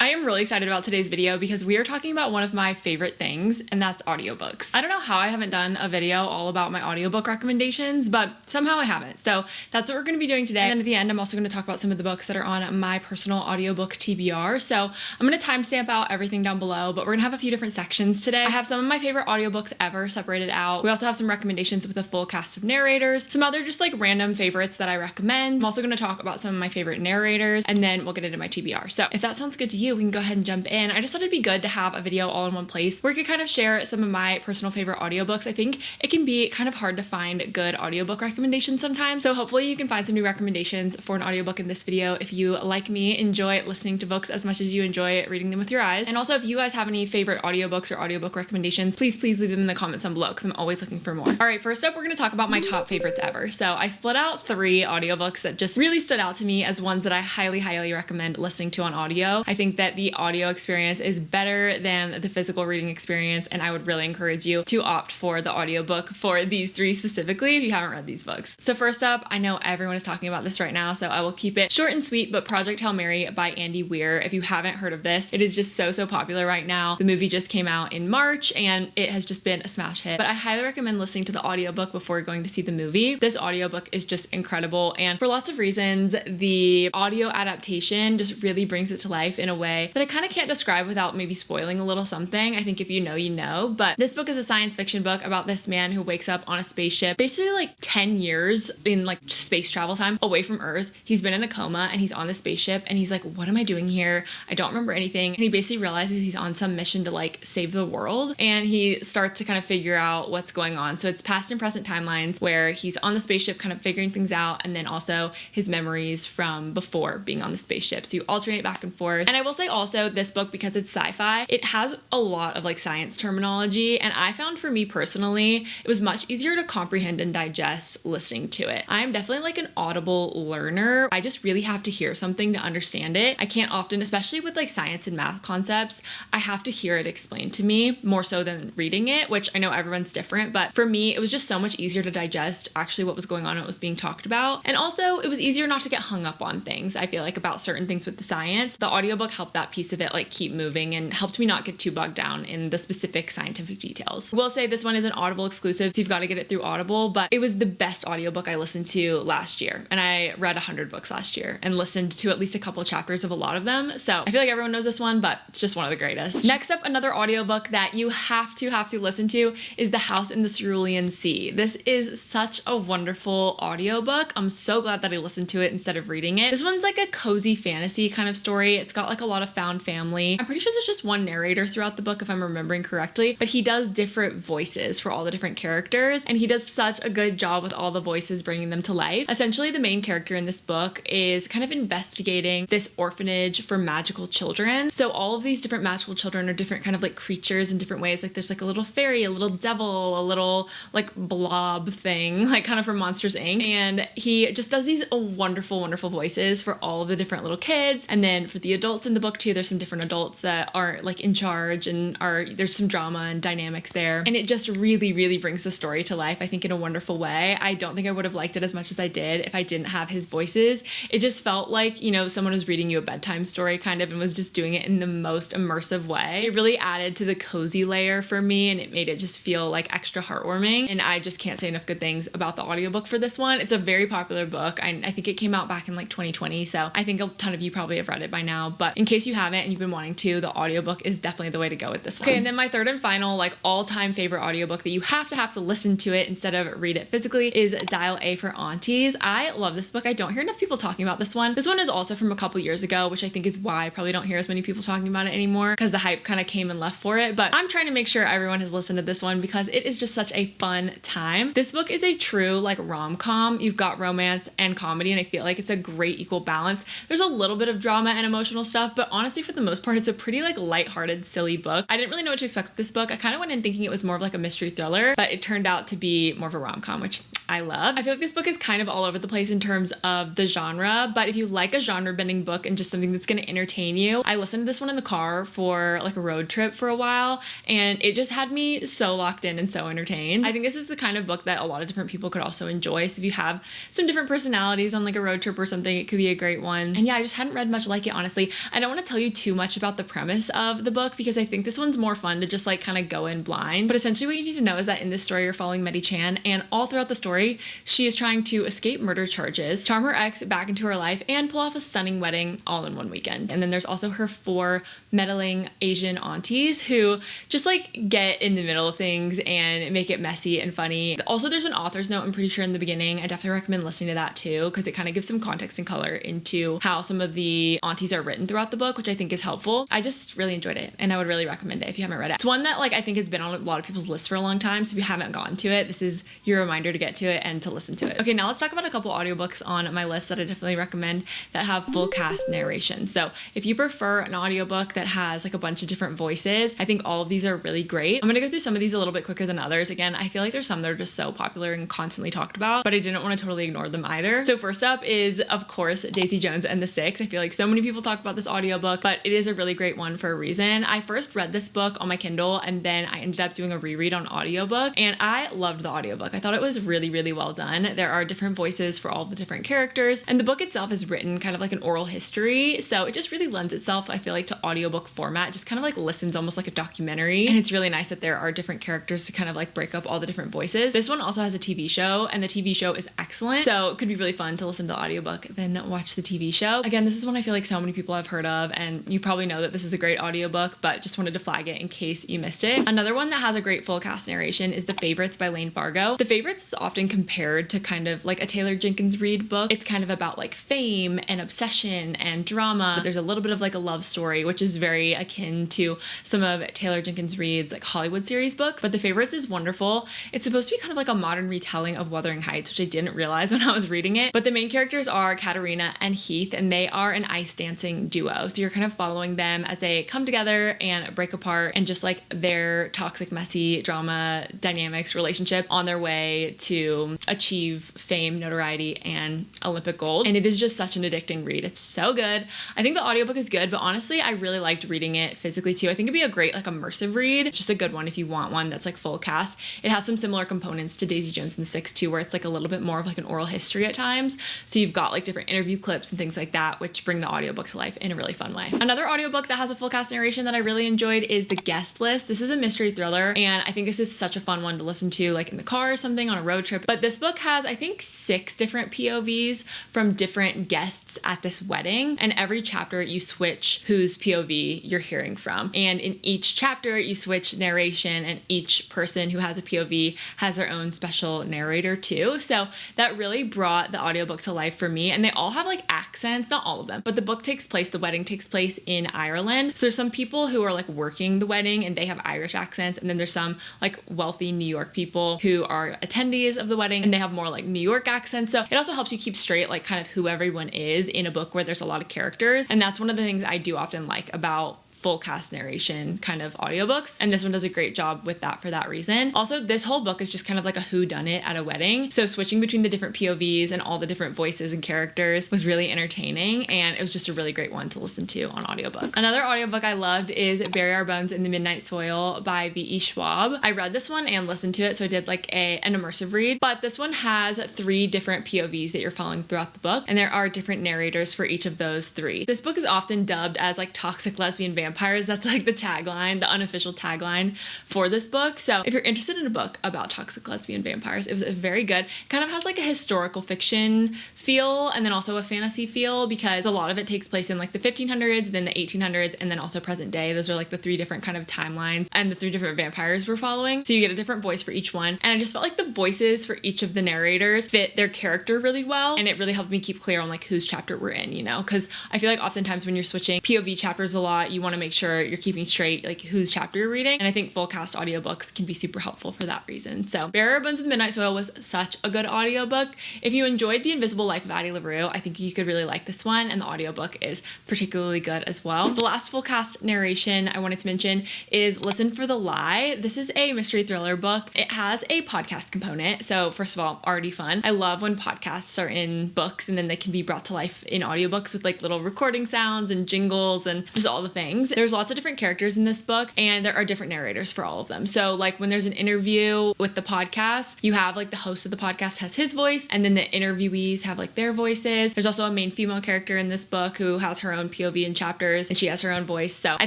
I am really excited about today's video because we are talking about one of my favorite things, and that's audiobooks. I don't know how I haven't done a video all about my audiobook recommendations, but somehow I haven't. So that's what we're going to be doing today. And then at the end, I'm also going to talk about some of the books that are on my personal audiobook TBR. So I'm going to timestamp out everything down below, but we're going to have a few different sections today. I have some of my favorite audiobooks ever separated out. We also have some recommendations with a full cast of narrators, some other just like random favorites that I recommend. I'm also going to talk about some of my favorite narrators, and then we'll get into my TBR. So if that sounds good to you, we can go ahead and jump in. I just thought it'd be good to have a video all in one place where I could kind of share some of my personal favorite audiobooks. I think it can be kind of hard to find good audiobook recommendations sometimes. So hopefully you can find some new recommendations for an audiobook in this video if you, like me, enjoy listening to books as much as you enjoy reading them with your eyes. And also if you guys have any favorite audiobooks or audiobook recommendations, please leave them in the comments down below because I'm always looking for more. All right, first up, we're going to talk about my top favorites ever. So I split out 3 audiobooks that just really stood out to me as ones that I highly recommend listening to on audio. I think that the audio experience is better than the physical reading experience, and I would really encourage you to opt for the audiobook for these 3 specifically if you haven't read these books. So first up, I know everyone is talking about this right now, so I will keep it short and sweet, but Project Hail Mary by Andy Weir. If you haven't heard of this, it is just so popular right now. The movie just came out in March and it has just been a smash hit, but I highly recommend listening to the audiobook before going to see the movie. This audiobook is just incredible, and for lots of reasons, the audio adaptation just really brings it to life in a way that I kind of can't describe without maybe spoiling a little something. I think if you know, you know. But this book is a science fiction book about this man who wakes up on a spaceship basically like 10 years in like space travel time away from Earth. He's been in a coma and he's on the spaceship and he's like, what am I doing here? I don't remember anything. And he basically realizes he's on some mission to like save the world, and he starts to kind of figure out what's going on. So it's past and present timelines where he's on the spaceship kind of figuring things out, and then also his memories from before being on the spaceship. So you alternate back and forth. And I will say also, this book, because it's sci-fi, it has a lot of like science terminology, and I found for me personally it was much easier to comprehend and digest listening to it. I'm definitely like an audible learner. I just really have to hear something to understand it. I can't often, especially with like science and math concepts, I have to hear it explained to me more so than reading it, which I know everyone's different, but for me it was just so much easier to digest actually what was going on and what was being talked about. And also it was easier not to get hung up on things, I feel like, about certain things with the science. The audiobook helped that piece of it like keep moving and helped me not get too bogged down in the specific scientific details. We'll say this one is an Audible exclusive, so you've got to get it through Audible, but it was the best audiobook I listened to last year, and I read 100 books last year and listened to at least a couple chapters of a lot of them. So I feel like everyone knows this one, but it's just one of the greatest. Next up, another audiobook that you have to listen to is The House in the Cerulean Sea. This is such a wonderful audiobook. I'm so glad that I listened to it instead of reading it. This one's like a cozy fantasy kind of story. It's got like a lot of found family. I'm pretty sure there's just one narrator throughout the book if I'm remembering correctly, but he does different voices for all the different characters, and he does such a good job with all the voices bringing them to life. Essentially, the main character in this book is kind of investigating this orphanage for magical children. So all of these different magical children are different kind of like creatures in different ways. Like there's like a little fairy, a little devil, a little like blob thing, like kind of from Monsters Inc. And he just does these wonderful voices for all of the different little kids. And then for the adults in the book too, there's some different adults that are like in charge, and there's some drama and dynamics there. And it just really brings the story to life, I think, in a wonderful way. I don't think I would have liked it as much as I did if I didn't have his voices. It just felt like, you know, someone was reading you a bedtime story kind of and was just doing it in the most immersive way. It really added to the cozy layer for me, and it made it just feel like extra heartwarming. And I just can't say enough good things about the audiobook for this one. It's a very popular book. I think it came out back in like 2020, so I think a ton of you probably have read it by now, but in case you haven't and you've been wanting to, the audiobook is definitely the way to go with this one. Okay, and then my third and final like all-time favorite audiobook that you have to listen to it instead of read it physically is Dial A for Aunties. I love this book. I don't hear enough people talking about this one. This one is also from a couple years ago, which I think is why I probably don't hear as many people talking about it anymore, because the hype kind of came and left for it. But I'm trying to make sure everyone has listened to this one because it is just such a fun time. This book is a true like rom-com. You've got romance and comedy, and I feel like it's a great equal balance. There's a little bit of drama and emotional stuff, but honestly, for the most part, it's a pretty like lighthearted, silly book. I didn't really know what to expect with this book. I kind of went in thinking it was more of like a mystery thriller, but it turned out to be more of a rom-com, which I love. I feel like this book is kind of all over the place in terms of the genre, but if you like a genre bending book and just something that's going to entertain you, I listened to this one in the car for like a road trip for a while, and it just had me so locked in and so entertained. I think this is the kind of book that a lot of different people could also enjoy. So if you have some different personalities on like a road trip or something, it could be a great one. And yeah, I just hadn't read much like it, honestly. I don't want to tell you too much about the premise of the book because I think this one's more fun to just like kind of go in blind. But essentially what you need to know is that in this story, you're following Medi Chan, and all throughout the story, she is trying to escape murder charges, charm her ex back into her life, and pull off a stunning wedding all in one weekend. And then there's also her 4 meddling Asian aunties who just like get in the middle of things and make it messy and funny. Also, there's an author's note, I'm pretty sure, in the beginning. I definitely recommend listening to that too, because it kind of gives some context and color into how some of the aunties are written throughout the book, which I think is helpful. I just really enjoyed it, and I would really recommend it if you haven't read it. It's one that like I think has been on a lot of people's lists for a long time, so if you haven't gotten to it, this is your reminder to get to it and to listen to it. Okay, now let's talk about a couple audiobooks on my list that I definitely recommend that have full cast narration. So if you prefer an audiobook that has like a bunch of different voices, I think all of these are really great. I'm gonna go through some of these a little bit quicker than others. Again, I feel like there's some that are just so popular and constantly talked about, but I didn't want to totally ignore them either. So first up is, of course, Daisy Jones and the Six. I feel like so many people talk about this audiobook, but it is a really great one for a reason. I first read this book on my Kindle, and then I ended up doing a reread on audiobook, and I loved the audiobook. I thought it was really, really well done. There are different voices for all the different characters, and the book itself is written kind of like an oral history, so it just really lends itself, I feel like, to audiobook format. Just kind of like listens almost like a documentary, and it's really nice that there are different characters to kind of like break up all the different voices. This one also has a TV show, and the TV show is excellent, so it could be really fun to listen to the audiobook then watch the TV show. Again, this is one I feel like so many people have heard of, and you probably know that this is a great audiobook, but just wanted to flag it in case you missed it. Another one that has a great full cast narration is The Favorites by Lane Fargo. The Favorites is often compared to kind of like a Taylor Jenkins Reid book. It's kind of about like fame and obsession and drama, but there's a little bit of like a love story, which is very akin to some of Taylor Jenkins Reid's like Hollywood series books. But The Favorites is wonderful. It's supposed to be kind of like a modern retelling of Wuthering Heights, which I didn't realize when I was reading it. But the main characters are Katarina and Heath, and they are an ice dancing duo. So you're kind of following them as they come together and break apart, and just like their toxic, messy drama dynamics relationship on their way to achieve fame, notoriety, and Olympic gold. And it is just such an addicting read. It's so good. I think the audiobook is good, but honestly, I really liked reading it physically too. I think it'd be a great like immersive read. It's just a good one if you want one that's like full cast. It has some similar components to Daisy Jones and the Six too, where it's like a little bit more of like an oral history at times. So you've got like different interview clips and things like that, which bring the audiobook to life in a really fun way. Another audiobook that has a full cast narration that I really enjoyed is The Guest List. This is a mystery thriller, and I think this is such a fun one to listen to like in the car or something on a road trip. But this book has, I think, 6 different POVs from different guests at this wedding, and every chapter you switch whose POV you're hearing from. And in each chapter you switch narration, and each person who has a POV has their own special narrator too. So that really brought the audiobook to life for me. And they all have like accents, not all of them, but the wedding takes place in Ireland. So there's some people who are like working the wedding and they have Irish accents, and then there's some like wealthy New York people who are attendees of the wedding and they have more like New York accents. So it also helps you keep straight like kind of who everyone is in a book where there's a lot of characters. And that's one of the things I do often like about full cast narration kind of audiobooks, and this one does a great job with that for that reason. Also, this whole book is just kind of like a whodunit at a wedding, so switching between the different POVs and all the different voices and characters was really entertaining, and it was just a really great one to listen to on audiobook. Another audiobook I loved is Bury Our Bones in the Midnight Soil by V.E. Schwab. I read this one and listened to it, so I did like an immersive read, but this one has 3 different POVs that you're following throughout the book, and there are different narrators for each of those 3. This book is often dubbed as like toxic lesbian vampires. That's like the tagline, the unofficial tagline for this book. So if you're interested in a book about toxic lesbian vampires, it was very good. It kind of has like a historical fiction feel and then also a fantasy feel, because a lot of it takes place in like the 1500s, then the 1800s, and then also present day. Those are like the 3 different kind of timelines and the 3 different vampires we're following. So you get a different voice for each one. And I just felt like the voices for each of the narrators fit their character really well. And it really helped me keep clear on like whose chapter we're in, you know, because I feel like oftentimes when you're switching POV chapters a lot, you want to to make sure you're keeping straight like whose chapter you're reading. And I think full cast audiobooks can be super helpful for that reason. So Bearer Bones of the Midnight Soil was such a good audiobook. If you enjoyed The Invisible Life of Addie LaRue, I think you could really like this one, and the audiobook is particularly good as well. The last full cast narration I wanted to mention is Listen for the Lie. This is a mystery thriller book. It has a podcast component. So first of all, already fun. I love when podcasts are in books and then they can be brought to life in audiobooks with like little recording sounds and jingles and just all the things. There's lots of different characters in this book, and there are different narrators for all of them. So like when there's an interview with the podcast, you have like the host of the podcast has his voice, and then the interviewees have like their voices. There's also a main female character in this book who has her own POV and chapters, and she has her own voice. So I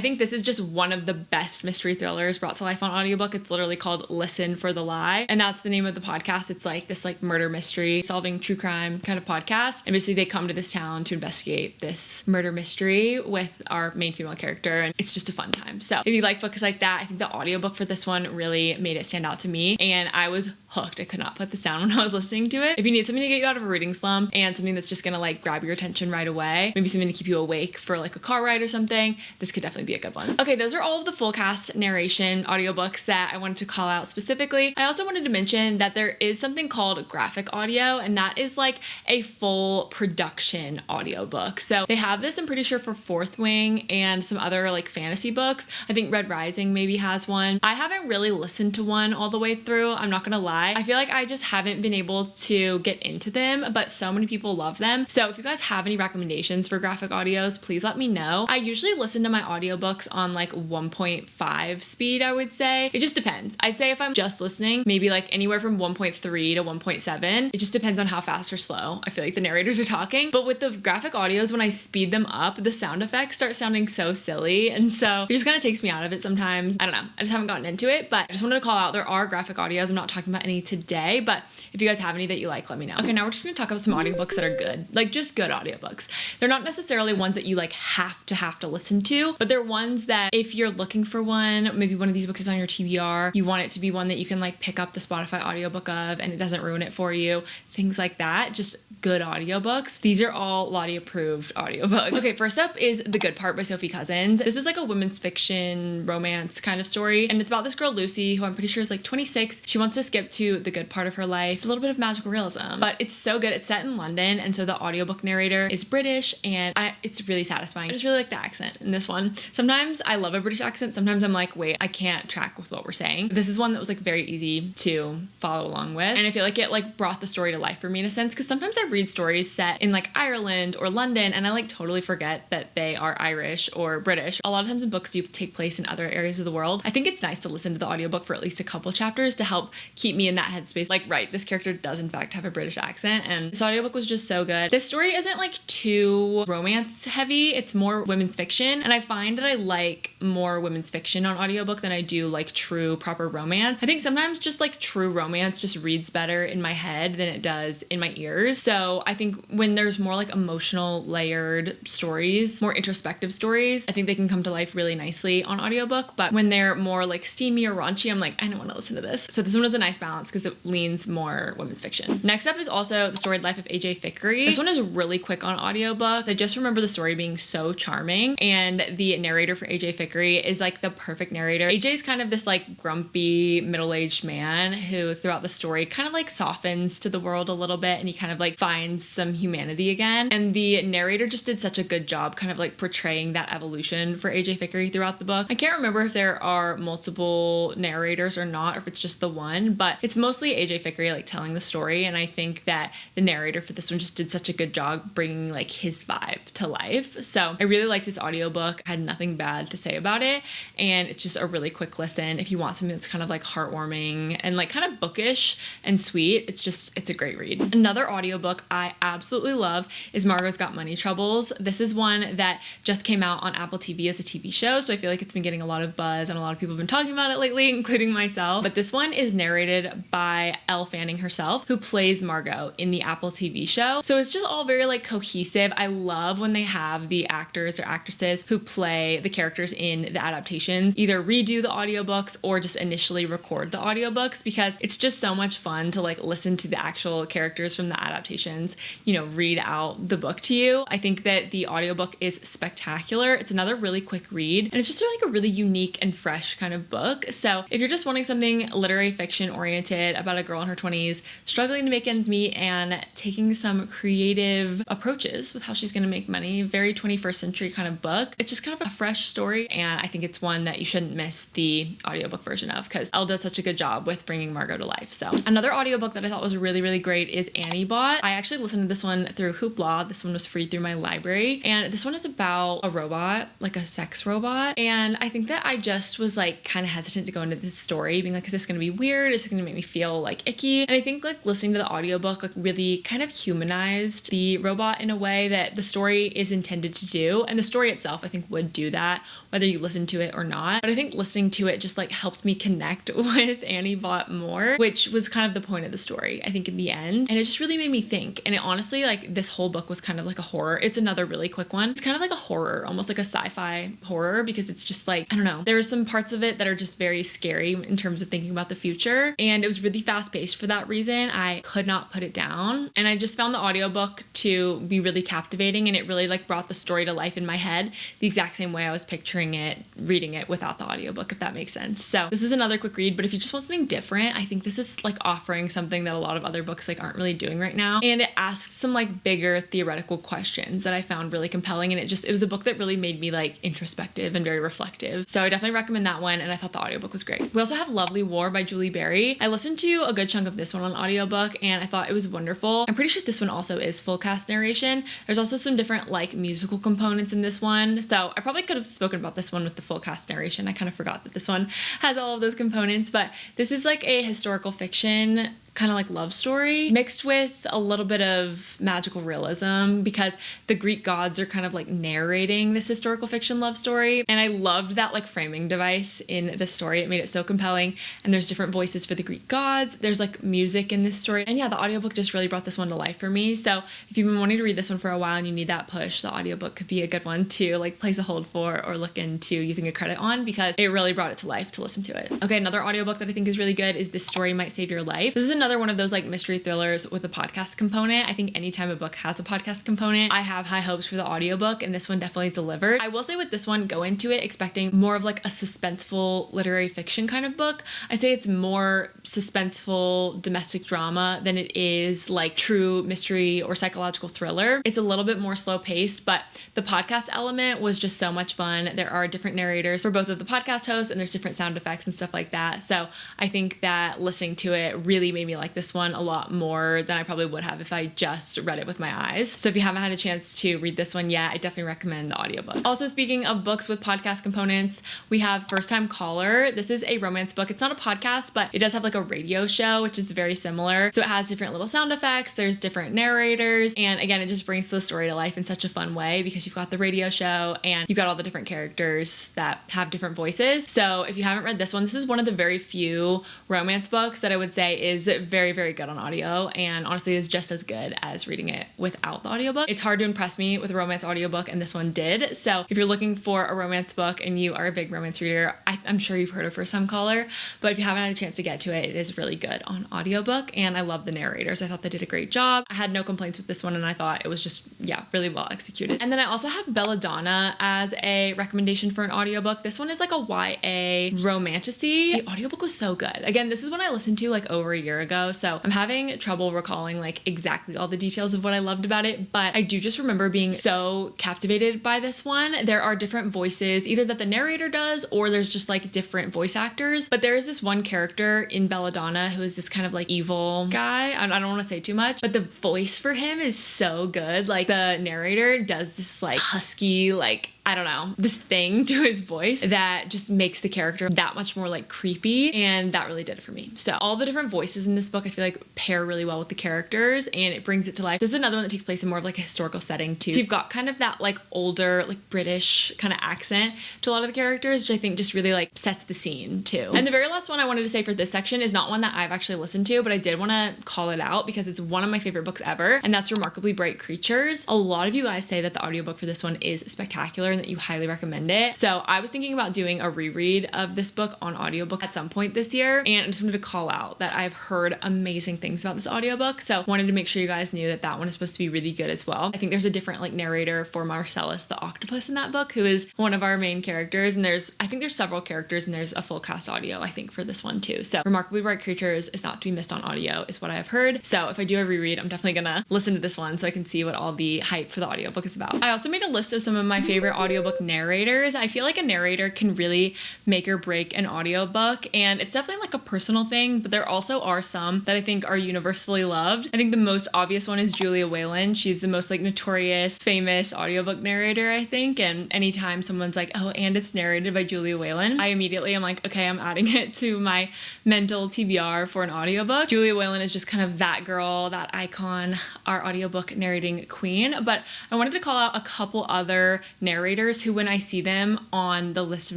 think this is just one of the best mystery thrillers brought to life on audiobook. It's literally called Listen for the Lie, and that's the name of the podcast. It's like this like murder mystery solving true crime kind of podcast, and basically they come to this town to investigate this murder mystery with our main female character, and it's just a fun time. So if you like books like that, I think the audiobook for this one really made it stand out to me, and I was hooked. I could not put this down when I was listening to it. If you need something to get you out of a reading slump and something that's just gonna like grab your attention right away, maybe something to keep you awake for like a car ride or something, this could definitely be a good one. Okay, those are all of the full cast narration audiobooks that I wanted to call out specifically. I also wanted to mention that there is something called graphic audio, and that is like a full production audiobook. So they have this, I'm pretty sure, for Fourth Wing and some other like fantasy books. I think Red Rising maybe has one. I haven't really listened to one all the way through, I'm not gonna lie. I feel like I just haven't been able to get into them, but so many people love them. So if you guys have any recommendations for graphic audios, please let me know. I usually listen to my audiobooks on like 1.5 speed, I would say. It just depends. I'd say if I'm just listening, maybe like anywhere from 1.3 to 1.7. It just depends on how fast or slow I feel like the narrators are talking. But with the graphic audios, when I speed them up, the sound effects start sounding so silly. And so it just kind of takes me out of it sometimes. I don't know. I just haven't gotten into it, but I just wanted to call out there are graphic audios. I'm not talking about any today, but if you guys have any that you like, let me know. Okay, now we're just gonna talk about some audiobooks that are good, like just good audiobooks. They're not necessarily ones that you like have to listen to, but they're ones that if you're looking for one, maybe one of these books is on your TBR, you want it to be one that you can like pick up the Spotify audiobook of and it doesn't ruin it for you, things like that, just good audiobooks. These are all Lottie approved audiobooks. Okay, first up is The Good Part by Sophie Cousins. This is like a women's fiction romance kind of story, and it's about this girl Lucy, who I'm pretty sure is like 26. She wants to skip to the good part of her life. It's a little bit of magical realism, but it's so good. It's set in London, and so the audiobook narrator is British, and it's really satisfying. I just really like the accent in this one. Sometimes I love a British accent. Sometimes I'm like, wait, I can't track with what we're saying. This is one that was like very easy to follow along with, and I feel like it like brought the story to life for me in a sense, because sometimes I read stories set in like Ireland or London, and I like totally forget that they are Irish or British. A lot of times when books do take place in other areas of the world, I think it's nice to listen to the audiobook for at least a couple chapters to help keep me in that headspace. Like, right, this character does in fact have a British accent, and this audiobook was just so good. This story isn't like too romance heavy. It's more women's fiction, and I find that I like more women's fiction on audiobook than I do like true proper romance. I think sometimes just like true romance just reads better in my head than it does in my ears. So I think when there's more like emotional layered stories, more introspective stories, I think they can come to life really nicely on audiobook. But when they're more like steamy or raunchy, I'm like, I don't want to listen to this. So this one was a nice balance because it leans more women's fiction. Next up is also The Storied Life of AJ Fickery. This one is really quick on audiobook. I just remember the story being so charming, and the narrator for AJ Fickery is like the perfect narrator. AJ's kind of this like grumpy middle-aged man who throughout the story kind of like softens to the world a little bit, and he kind of like finds some humanity again. And the narrator just did such a good job kind of like portraying that evolution for AJ Fickery throughout the book. I can't remember if there are multiple narrators or not, or if it's just the one, but it's mostly AJ Fickery like telling the story, and I think that the narrator for this one just did such a good job bringing like his vibe to life. So I really liked this audiobook. I had nothing bad to say about it, and it's just a really quick listen. If you want something that's kind of like heartwarming and like kind of bookish and sweet, it's a great read. Another audiobook I absolutely love is Margot's Got Money Troubles. This is one that just came out on Apple TV as a TV show, so I feel like it's been getting a lot of buzz and a lot of people have been talking about it lately, including myself. But this one is narrated by Elle Fanning herself, who plays Margot in the Apple TV show. So it's just all very like cohesive. I love when they have the actors or actresses who play the characters in in the adaptations either redo the audiobooks or just initially record the audiobooks, because it's just so much fun to like listen to the actual characters from the adaptations, you know, read out the book to you. I think that the audiobook is spectacular. It's another really quick read, and it's just like a really unique and fresh kind of book. So if you're just wanting something literary fiction oriented about a girl in her 20s struggling to make ends meet and taking some creative approaches with how she's going to make money, very 21st century kind of book. It's just kind of a fresh story, and I think it's one that you shouldn't miss the audiobook version of, because Elle does such a good job with bringing Margot to life. So another audiobook that I thought was really, really great is Annie Bot. I actually listened to this one through Hoopla. This one was free through my library, and this one is about a robot, like a sex robot. And I think that I just was like kind of hesitant to go into this story, being like, is this going to be weird? Is this going to make me feel like icky? And I think like listening to the audiobook like really kind of humanized the robot in a way that the story is intended to do. And the story itself, I think, would do that, whether you listen to it or not. But I think listening to it just like helped me connect with Annie Bot more, which was kind of the point of the story, I think, in the end. And it just really made me think. And it honestly, like, this whole book was kind of like a horror. It's another really quick one. It's kind of like a horror, almost like a sci-fi horror, because it's just like, I don't know, there are some parts of it that are just very scary in terms of thinking about the future. And it was really fast paced for that reason. I could not put it down. And I just found the audiobook to be really captivating, and it really like brought the story to life in my head the exact same way I was picturing it, reading it without the audiobook, if that makes sense. So this is another quick read, but if you just want something different, I think this is like offering something that a lot of other books like aren't really doing right now. And it asks some like bigger theoretical questions that I found really compelling. And it was a book that really made me like introspective and very reflective. So I definitely recommend that one. And I thought the audiobook was great. We also have Lovely War by Julie Berry. I listened to a good chunk of this one on audiobook, and I thought it was wonderful. I'm pretty sure this one also is full cast narration. There's also some different like musical components in this one. So I probably could have spoken about this one with the full cast narration. I kind of forgot that this one has all of those components, but this is like a historical fiction kind of like love story mixed with a little bit of magical realism, because the Greek gods are kind of like narrating this historical fiction love story. And I loved that like framing device in the story. It made it so compelling. And there's different voices for the Greek gods. There's like music in this story. And yeah, the audiobook just really brought this one to life for me. So if you've been wanting to read this one for a while and you need that push, the audiobook could be a good one to like place a hold for or look into using a credit on, because it really brought it to life to listen to it. Okay, another audiobook that I think is really good is This Story Might Save Your Life. This is another one of those like mystery thrillers with a podcast component. I think anytime a book has a podcast component, I have high hopes for the audiobook, and this one definitely delivered. I will say with this one, go into it expecting more of like a suspenseful literary fiction kind of book. I'd say it's more suspenseful domestic drama than it is like true mystery or psychological thriller. It's a little bit more slow paced, but the podcast element was just so much fun. There are different narrators for both of the podcast hosts, and there's different sound effects and stuff like that. So I think that listening to it really made me like this one a lot more than I probably would have if I just read it with my eyes. So if you haven't had a chance to read this one yet, I definitely recommend the audiobook. Also, speaking of books with podcast components, we have First Time Caller. This is a romance book. It's not a podcast, but it does have like a radio show, which is very similar. So it has different little sound effects. There's different narrators. And again, it just brings the story to life in such a fun way, because you've got the radio show and you've got all the different characters that have different voices. So if you haven't read this one, this is one of the very few romance books that I would say is very, very good on audio, and honestly is just as good as reading it without the audiobook. It's hard to impress me with a romance audiobook, and this one did. So if you're looking for a romance book and you are a big romance reader, I'm sure you've heard of First Time Caller, but if you haven't had a chance to get to it, it is really good on audiobook. And I love the narrators. I thought they did a great job. I had no complaints with this one, and I thought it was just, yeah, really well executed. And then I also have Belladonna as a recommendation for an audiobook. This one is like a YA romantasy. The audiobook was so good. Again, this is one I listened to like over a year ago, so I'm having trouble recalling like exactly all the details of what I loved about it, but I do just remember being so captivated by this one. There are different voices, either that the narrator does or there's just like different voice actors, but there is this one character in Belladonna who is this kind of like evil guy. I don't want to say too much, but the voice for him is so good. Like the narrator does this like husky, like, I don't know, this thing to his voice that just makes the character that much more like creepy, and that really did it for me. So all the different voices in this book I feel like pair really well with the characters, and it brings it to life. This is another one that takes place in more of like a historical setting too. So you've got kind of that like older, like British kind of accent to a lot of the characters, which I think just really like sets the scene too. And the very last one I wanted to say for this section is not one that I've actually listened to, but I did want to call it out because it's one of my favorite books ever, and that's Remarkably Bright Creatures. A lot of you guys say that the audiobook for this one is spectacular. and that you highly recommend it. So I was thinking about doing a reread of this book on audiobook at some point this year, and I just wanted to call out that I've heard amazing things about this audiobook, so wanted to make sure you guys knew that that one is supposed to be really good as well. I think there's a different like narrator for Marcellus the octopus in that book, who is one of our main characters, and I think there's several characters, and there's a full cast audio I think for this one too. So Remarkably Bright Creatures is not to be missed on audio is what I've heard. So if I do a reread, I'm definitely gonna listen to this one so I can see what all the hype for the audiobook is about. I also made a list of some of my favorite audiobook narrators. I feel like a narrator can really make or break an audiobook, and it's definitely like a personal thing, but there also are some that I think are universally loved. I think the most obvious one is Julia Whalen. She's the most like notorious, famous audiobook narrator, I think, and anytime someone's like, oh, and it's narrated by Julia Whalen, I immediately am like, okay, I'm adding it to my mental TBR for an audiobook. Julia Whalen is just kind of that girl, that icon, our audiobook narrating queen. But I wanted to call out a couple other narrators who, when I see them on the list of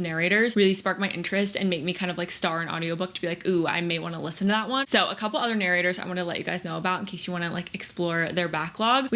narrators, really spark my interest and make me kind of like star an audiobook to be like, ooh, I may want to listen to that one. So a couple other narrators I want to let you guys know about in case you want to like explore their backlog.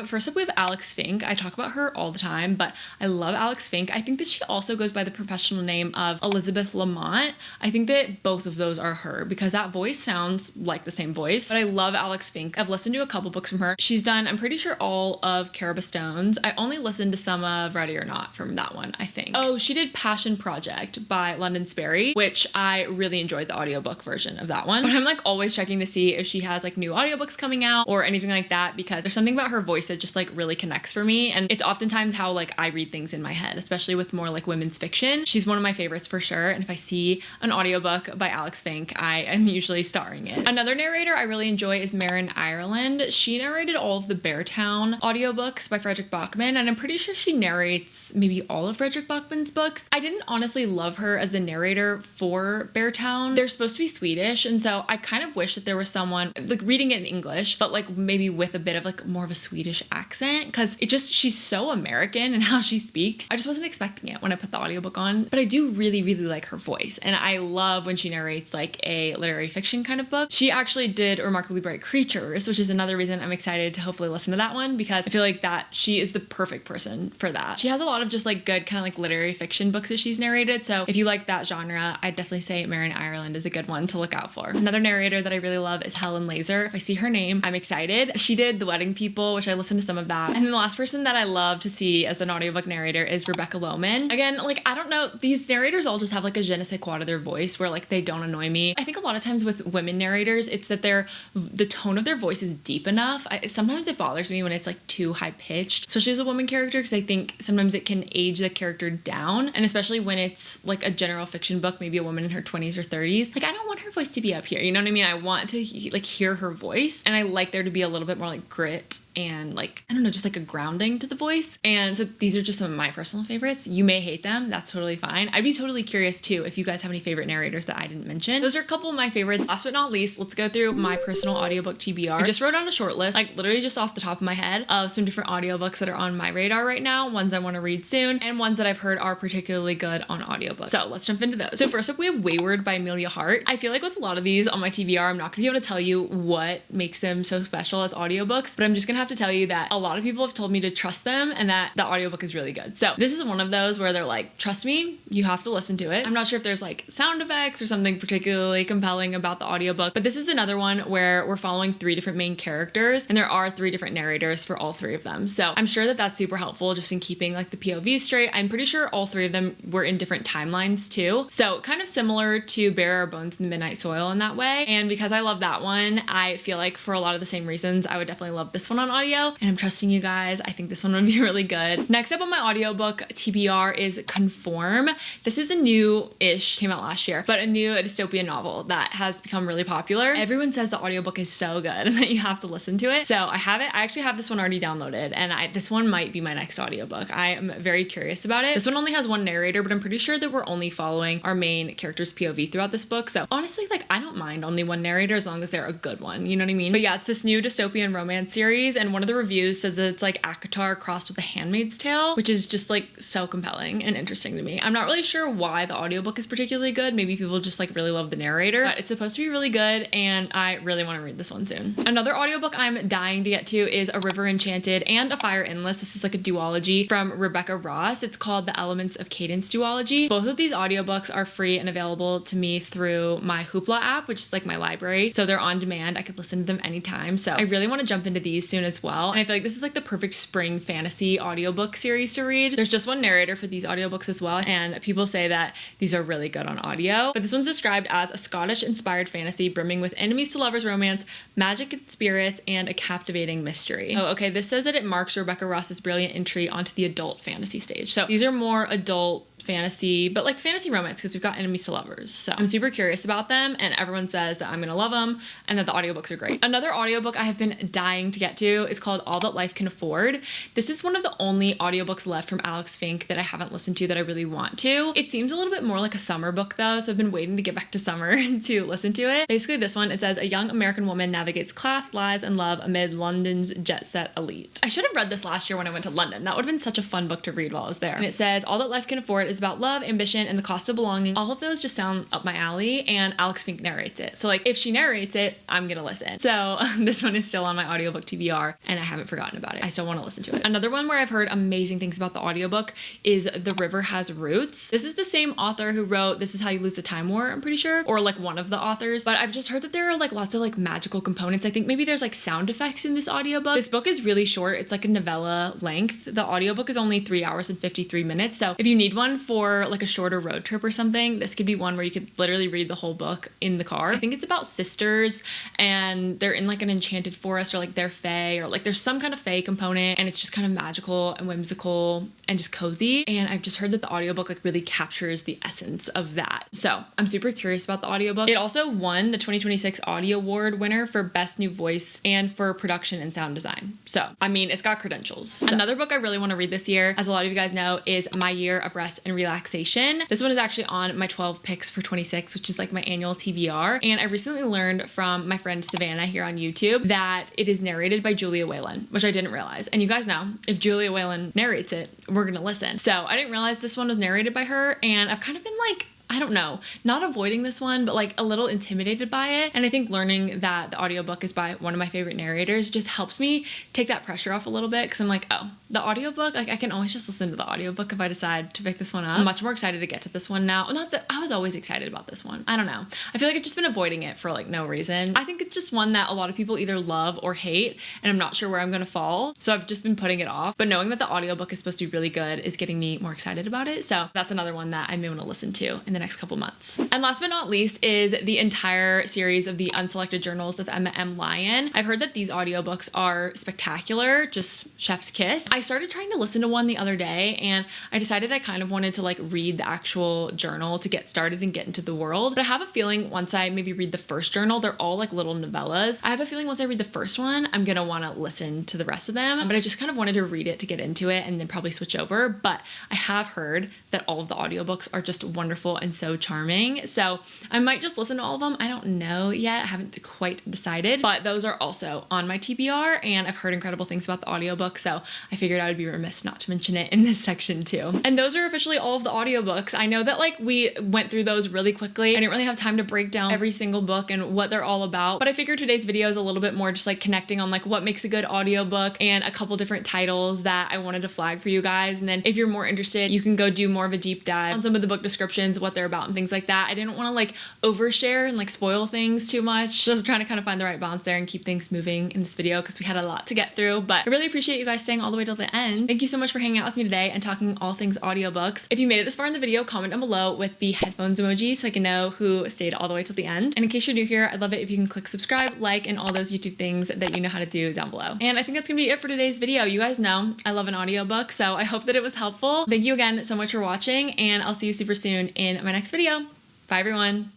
First up we have Alex Fink. I talk about her all the time, but I love Alex Fink. I think that she also goes by the professional name of Elizabeth Lamont. I think that both of those are her because that voice sounds like the same voice, but I love Alex Fink. I've listened to a couple books from her. She's done, I'm pretty sure, all of Caraba Stone's. I only listened to some of Ready or Not from that one, I think. Oh, she did Passion Project by London Sperry, which I really enjoyed the audiobook version of that one. But I'm like always checking to see if she has like new audiobooks coming out or anything like that, because there's something about her voice that just like really connects for me. And it's oftentimes how like I read things in my head, especially with more like women's fiction. She's one of my favorites for sure. And if I see an audiobook by Alex Fink, I am usually starring it. Another narrator I really enjoy is Marin Ireland. She narrated all of the Beartown audiobooks by Frederick Bachman, and I'm pretty sure she narrates maybe all of Frederick Bachman's books. I didn't honestly love her as the narrator for Beartown. They're supposed to be Swedish, and so I kind of wish that there was someone like reading it in English, but like maybe with a bit of like more of a Swedish accent, because she's so American in how she speaks. I just wasn't expecting it when I put the audiobook on, but I do really, really like her voice, and I love when she narrates like a literary fiction kind of book. She actually did Remarkably Bright Creatures, which is another reason I'm excited to hopefully listen to that one, because I feel like that she is the perfect person for that. She has a lot of just like good kind of like literary fiction books that she's narrated, so if you like that genre, I'd definitely say Marin Ireland is a good one to look out for. Another narrator that I really love is Helen Laser. If I see her name, I'm excited. She did The Wedding People, which I listened to some of that. And then the last person that I love to see as an audiobook narrator is Rebecca Lohman. Again, like I don't know, these narrators all just have like a je ne sais quoi to their voice where like they don't annoy me. I think a lot of times with women narrators, it's that the tone of their voice is deep enough. Sometimes it bothers me when it's like too high pitched, especially as a woman character, because I think sometimes it can age the character down, and especially when it's like a general fiction book, maybe a woman in her 20s or 30s. Like I don't want her voice to be up here, you know what I mean? I want to like hear her voice, and I like there to be a little bit more like grit and like, I don't know, just like a grounding to the voice. And so these are just some of my personal favorites. You may hate them, that's totally fine. I'd be totally curious too if you guys have any favorite narrators that I didn't mention. Those are a couple of my favorites. Last but not least, let's go through my personal audiobook TBR. I just wrote down a short list, like literally just off the top of my head, of some different audiobooks that are on my radar right now, ones I want to read soon, and ones that I've heard are particularly good on audiobook. So let's jump into those. So first up, we have Wayward by Amelia Hart. I feel like with a lot of these on my TBR, I'm not gonna be able to tell you what makes them so special as audiobooks, but I'm just gonna have to tell you that a lot of people have told me to trust them and that the audiobook is really good. So this is one of those where they're like, trust me, you have to listen to it. I'm not sure if there's like sound effects or something particularly compelling about the audiobook, but this is another one where we're following 3 different main characters and there are 3 different narrators for all 3 of them. So I'm sure that that's super helpful just in keeping like the POV straight. I'm pretty sure all 3 of them were in different timelines too. So kind of similar to Bury Our Bones in the Midnight Soil in that way. And because I love that one, I feel like for a lot of the same reasons, I would definitely love this one on audio. And I'm trusting you guys. I think this one would be really good. Next up on my audiobook TBR is Conform. This is a new-ish, came out last year, but a new dystopian novel that has become really popular. Everyone says the audiobook is so good and that you have to listen to it. So I have it. I actually have this one already downloaded, and this one might be my next audiobook. I am very curious about it. This one only has 1 narrator, but I'm pretty sure that we're only following our main character's POV throughout this book. So honestly, like I don't mind only 1 narrator as long as they're a good one. You know what I mean? But yeah, it's this new dystopian romance series, and one of the reviews says that it's like ACOTAR crossed with The Handmaid's Tale, which is just like so compelling and interesting to me. I'm not really sure why the audiobook is particularly good. Maybe people just like really love the narrator, but it's supposed to be really good and I really want to read this one soon. Another audiobook I'm dying to get to is A River Enchanted and A Fire Endless. This is like a duology from Rebecca Ross. It's called The Elements of Cadence duology. Both of these audiobooks are free and available to me through my Hoopla app, which is like my library. So they're on demand. I could listen to them anytime. So I really want to jump into these soon as well. And I feel like this is like the perfect spring fantasy audiobook series to read. There's just one narrator for these audiobooks as well. And people say that these are really good on audio. But this one's described as a Scottish inspired fantasy brimming with enemies to lovers romance, magic and spirits, and a captivating mystery. Oh, okay. This says that it marks Rebecca Ross's brilliant entry onto the adult fantasy stage. So these are more adult fantasy, but like fantasy romance because we've got enemies to lovers. So I'm super curious about them and everyone says that I'm gonna love them and that the audiobooks are great. Another audiobook I have been dying to get to is called All That Life Can Afford. This is one of the only audiobooks left from Alex Fink that I haven't listened to that I really want to. It seems a little bit more like a summer book though, so I've been waiting to get back to summer to listen to it. Basically this one, it says a young American woman navigates class, lies, and love amid London's jet set elite. I should have read this last year when I went to London. That would have been such a fun book to read while I was there. And it says All That Life Can Afford is about love, ambition, and the cost of belonging. All of those just sound up my alley and Alex Fink narrates it. So like if she narrates it, I'm gonna listen. So this one is still on my audiobook TBR and I haven't forgotten about it. I still want to listen to it. Another one where I've heard amazing things about the audiobook is The River Has Roots. This is the same author who wrote This Is How You Lose the Time War, I'm pretty sure, or like one of the authors, but I've just heard that there are like lots of like magical components. I think maybe there's like sound effects in this audiobook. This book is really short. It's like a novella length. The audiobook is only 3 hours and 53 minutes. So if you need one for like a shorter road trip or something, this could be one where you could literally read the whole book in the car. I think it's about sisters and they're in like an enchanted forest or like they're fae or like there's some kind of fae component and it's just kind of magical and whimsical and just cozy. And I've just heard that the audiobook like really captures the essence of that. So I'm super curious about the audiobook. It also won the 2026 Audio Award winner for Best New Voice and for production and sound design. So, I mean, it's got credentials. So. Another book I really want to read this year, as a lot of you guys know, is My Year of Rest and Relaxation. This one is actually on my 12 picks for 26, which is like my annual TBR. And I recently learned from my friend Savannah here on YouTube that it is narrated by Julia Whelan, which I didn't realize. And you guys know, if Julia Whelan narrates it, we're gonna listen. So I didn't realize this one was narrated by her, and I've kind of been like, I don't know, not avoiding this one, but like a little intimidated by it. And I think learning that the audiobook is by one of my favorite narrators just helps me take that pressure off a little bit because I'm like, oh, the audiobook, like I can always just listen to the audiobook if I decide to pick this one up. I'm much more excited to get to this one now. Not that I was always excited about this one. I don't know. I feel like I've just been avoiding it for like no reason. I think it's just one that a lot of people either love or hate, and I'm not sure where I'm gonna fall. So I've just been putting it off. But knowing that the audiobook is supposed to be really good is getting me more excited about it. So that's another one that I may want to listen to in the next couple months. And last but not least is the entire series of the Unselected Journals of Emma M. Lyon. I've heard that these audiobooks are spectacular, just chef's kiss. I started trying to listen to one the other day and I decided I kind of wanted to like read the actual journal to get started and get into the world. But I have a feeling once I maybe read the first journal, they're all like little novellas. I have a feeling once I read the first one, I'm gonna want to listen to the rest of them. But I just kind of wanted to read it to get into it and then probably switch over. But I have heard that all of the audiobooks are just wonderful and so charming. So I might just listen to all of them. I don't know yet. I haven't quite decided, but those are also on my TBR and I've heard incredible things about the audiobook. So I figured I would be remiss not to mention it in this section too. And those are officially all of the audiobooks. I know that like we went through those really quickly. I didn't really have time to break down every single book and what they're all about, but I figured today's video is a little bit more just like connecting on like what makes a good audiobook and a couple different titles that I wanted to flag for you guys. And then if you're more interested, you can go do more of a deep dive on some of the book descriptions, what they're about and things like that. I didn't want to like overshare and like spoil things too much. Just trying to kind of find the right balance there and keep things moving in this video because we had a lot to get through, but I really appreciate you guys staying all the way till the end. Thank you so much for hanging out with me today and talking all things audiobooks. If you made it this far in the video, comment down below with the headphones emoji so I can know who stayed all the way till the end. And in case you're new here, I'd love it if you can click subscribe, like, and all those YouTube things that you know how to do down below. And I think that's gonna be it for today's video. You guys know I love an audiobook, so I hope that it was helpful. Thank you again so much for watching, and I'll see you super soon in my next video. Bye everyone.